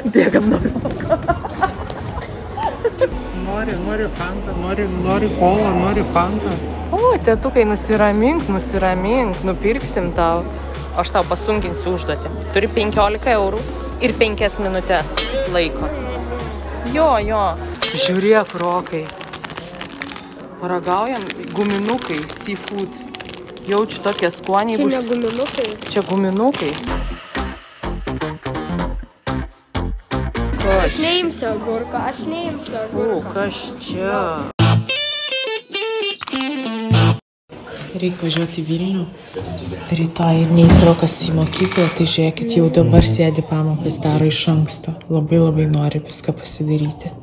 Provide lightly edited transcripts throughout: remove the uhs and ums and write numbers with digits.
Bėgam nuo Roko. Nori fanta, nori kolą, nori fanta. O, tėtukai, nusiramink, nupirksim tau. Aš tau pasunkinsiu užduotį. Turi 15 eurų ir 5 minutės laiko. Jo. Žiūrėk, Rokai. Paragaujam guminukai, seafood. Jaučiu tokie skoniai. Čia ne guminukai. Čia guminukai. Aš neimsiu agurką, Kas čia? Reikia važiuoti į Vilnių. Rytoj ir neis Rokas į mokyklą, tai žiūrėkit, jau dabar sėdi pamokas, daro iš anksto. Labai nori viską pasidaryti.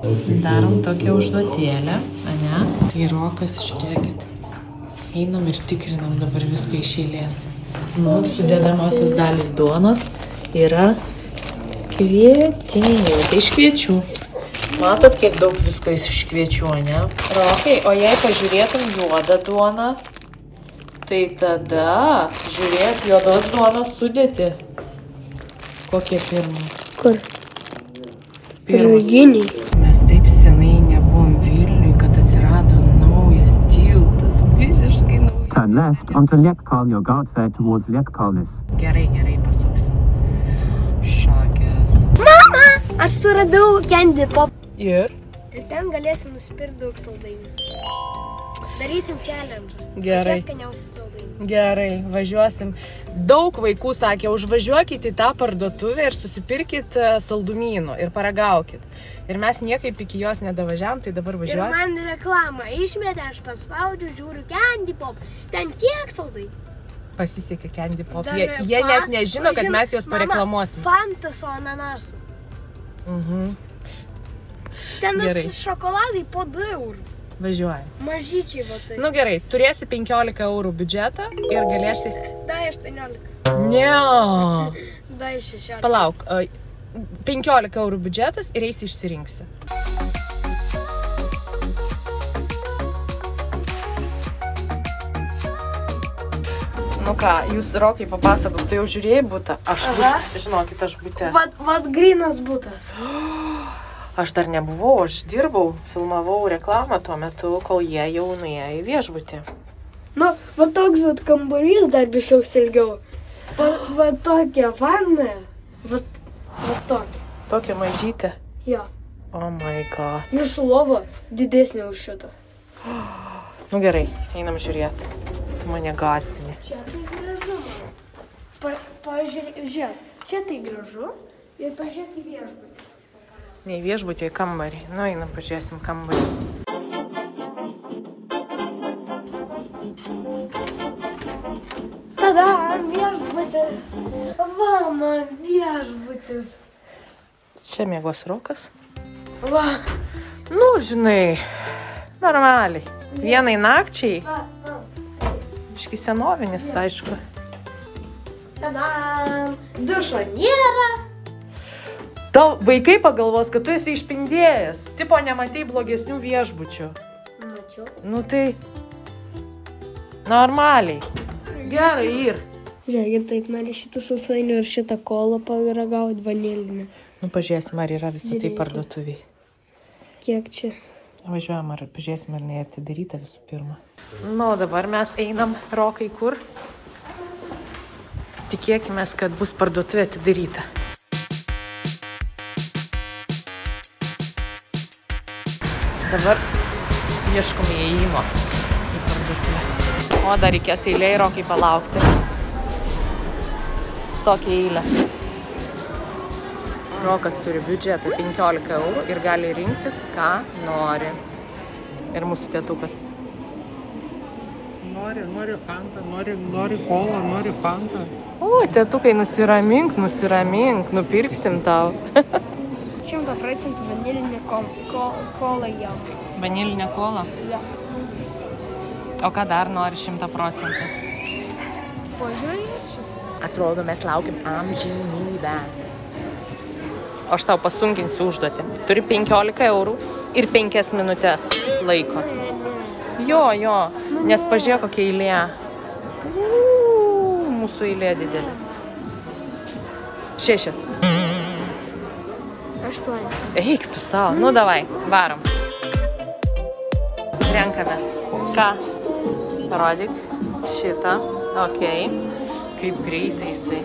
Darom tokią užduotėlę, ane? Tai Rokas, žiūrėkit. Einam ir tikrinam dabar viską iš eilės. Sudėdamosios dalys duonos yra kvietiniai, tai iš kviečių. Matot, kiek daug visko iš kviečių, ne? Rokai, o jei pažiūrėtum juodą duoną, tai tada, žiūrėk, juodos duonos sudėti. Kokie pirmai? Kur? Pirmaginiai. Mes taip senai nebuvom Vilniui, kad atsirado naujas tiltas, visiškai naujas. Turn left onto Lekpalnio Gatvė towards Lekpalnis. Gerai, pasuksim. Šakės. Mama, aš suradau Candy Pop. Ir? Ir ten galėsim nusipirkti daug saldainių. Darysim challenge. Gerai. Skaniausi saldainiai. Gerai, važiuosim. Daug vaikų sakė, užvažiuokit į tą parduotuvę ir susipirkit saldumynų ir paragaukit. Ir mes niekaip iki jos nedavažiavam, tai dabar važiuojam. Ir man reklamą išmetė, aš paspaudžiu, žiūriu Candy Pop. Ten tiek saldainių. Pasisekė Candy Pop. Jie net nežino, kad mes juos pareklamuosim. Fanta su ananasu. Ten šokoladai po 2 eurus. Važiuojam. Mažyčiai va tai. Nu gerai, turėsi 15 eurų biudžetą ir galėsi... Dai 18. Ne. Dai 16. Palauk, 15 eurų biudžetas ir eisi išsirinksi. Nu ką, jūs, Rokai, papasakok, tu jau žiūrėjai butą? Žinokit, aš bute. Vat grynas butas. Aš dar nebuvau, aš dirbau, filmavau reklamą tuo metu, kol jie jau nuėjo į viešbutį. Nu, va toks vat kambarys dar biškiaus ilgiau. Va tokia vanna. Va tokia. Tokia mažytė? Jo. Oh my god. Jūsų lova didesnė už šitą. Nu gerai, einam žiūrėti. Tu mane gąsdini. Čia tai gražu. Pažiūrėk, čia tai gražu ir pažiūrėk į viešbutį. Ne į viešbutį, į kambarį. Nu, einam, pažiūrėsim kambarį. Tada viešbutis. Va, man viešbutis. Čia miegos Rokas. Va. Nu, žinai, normaliai. Vienai nakčiai. Biški senovinis, aišku. Tada dušo nėra. Tau vaikai pagalvos, kad tu esi išpindėjęs. Tipo, nematei blogesnių viešbučių. Mačiau. Nu tai... Normaliai. Gerai, ir. Žiūrėkit, taip nori šitą sausainių ir šitą kolą paragauti vanilinę. Nu, pažiūrėsim, ar yra visų tai parduotuviai. Kiek čia? Važiuojam, ar pažiūrėsim, ar ne atidaryta visų pirma. Nu, dabar mes einam, Rokai, kur? Tikėkimės, kad bus parduotuvė atidaryta. Dabar ieškom įėjimo į parduotuvę. O, dar reikės eilė, Rokai, palaukti. Stokia eilė. Rokas turi biudžetą 15 eurų ir gali rinktis, ką nori. Ir mūsų tėtukas. Nori fanta, nori kolą, nori fanta. O, tėtukai, nusiramink, nupirksim tau. 100% vanilinė kola jam. Vanilinė kola? Ja. O ką dar nori 100%? Pažiūrėsiu. Atrodo, mes laukiam amžinybę. Aš tau pasunkinsiu užduotį. Turi 15 eurų ir 5 minutės laiko. Jo, nes pažiūrėk, kokia eilė. Mūsų eilė didelė. 6. 8. Eik tu savo. Nu, davai, varom. Renkamės. Ką? Parodyk. Šitą. Okei. Kaip greitai jisai.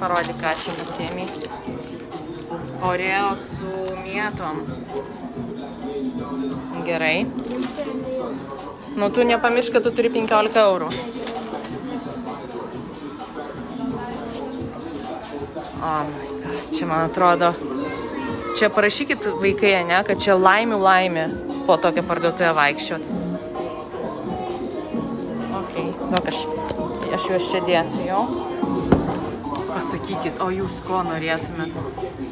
Parodyk, ką čia nusėmė. Oreo su mėtom. Gerai. Nu, tu nepamiršk, kad tu turi 15 eurų. O, čia man atrodo. Čia parašykit vaikai, ne, kad čia laimė po tokią parduotuvę vaikščiot. Okei, daug aš juos čia dėsiu jau. Pasakykit, o jūs ko norėtumėt?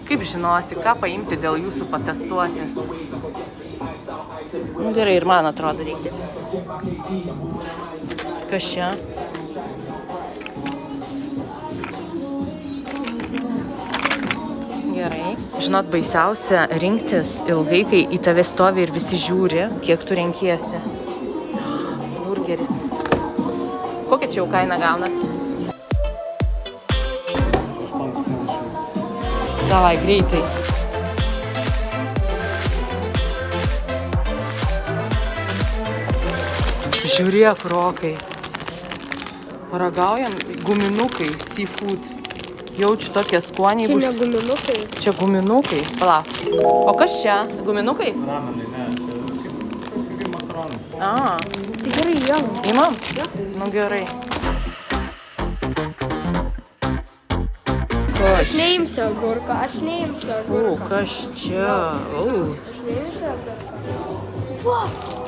Kaip žinoti, ką paimti dėl jūsų patestuoti? Nu, gerai, ir man atrodo reikia. Kas čia? Gerai. Žinot, baisiausia rinktis ilgai, kai į tave stovi ir visi žiūri, kiek tu renkiesi. Burgeris. Kokia čia jau kaina gaunasi? Davai, greitai. Žiūrėk, Rokai. Paragaujam guminukai, seafood. Jaučiu tokie skoniai. Čia ne guminukai. Čia guminukai. Palauk. O kas čia? Guminukai? Ramenai, ne. Kaip makaronai. A. Tai gerai, jau. Imam? Nu gerai. Aš neimsiu agurką, aš neimsiu agurką. Kas čia? Aš neimsiu agurką. Va,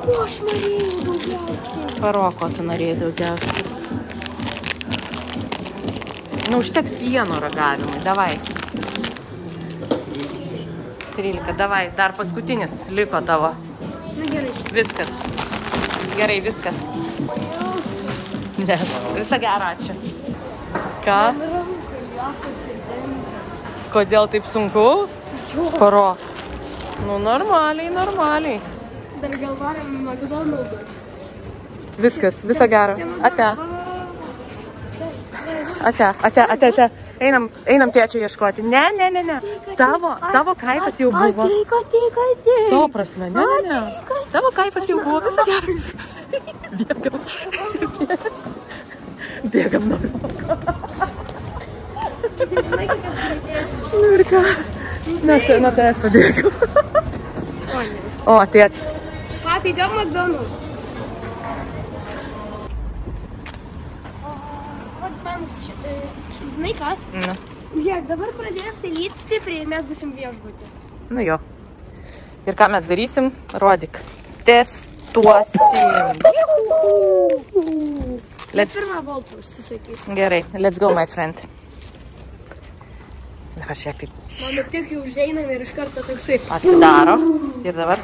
ko aš norėjau daugiausiai. Paroko tu norėjai daugiausiai. Nu, užteks vieno ragavimui, davai. 13, davai, dar paskutinis liko tavo. Na gerai. Viskas. Gerai, viskas. Neš, visą gerą, ačiū. Ką? Kodėl taip sunku? Paro. Nu, normaliai. Dar gal varam į McDonald's. Viskas, visą gerą. Ate. Einam tėčio ieškoti. Ne. Tavo kaifas jau buvo. Ateik. To prasme, ne. Tavo kaifas jau buvo, visą gerą. Bėgam nuo Roko. Nu ir ką? Mes nuo tavęs pabėgam. O, tėtis. Papi, idžiam McDonald's. Vat man, žinai ką? Nu. Žiūrėk, dabar pradės lyti stipriai ir mes būsim viešbutį. Nu jo. Ir ką mes darysim? Rodyk. Testuosim. Pirmą voltą užsisakysim. Gerai, let's go, my friend. Dabar šiek tiek. Mano tik jau užeinam ir iš karto toksai. Atsidaro. Ir dabar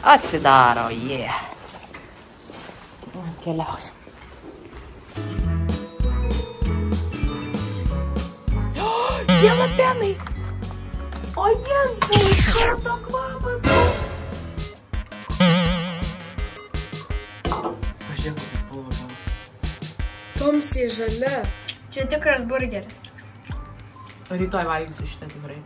atsidaro, yeah. Keliaujam. Jalapenai! O Jėzau, šarto kvapas! Pažiūrėk, kokia spalva gaus. Tamsiai žalia. Čia tikras burgeris. Rytoj valgysiu šitą tikrai.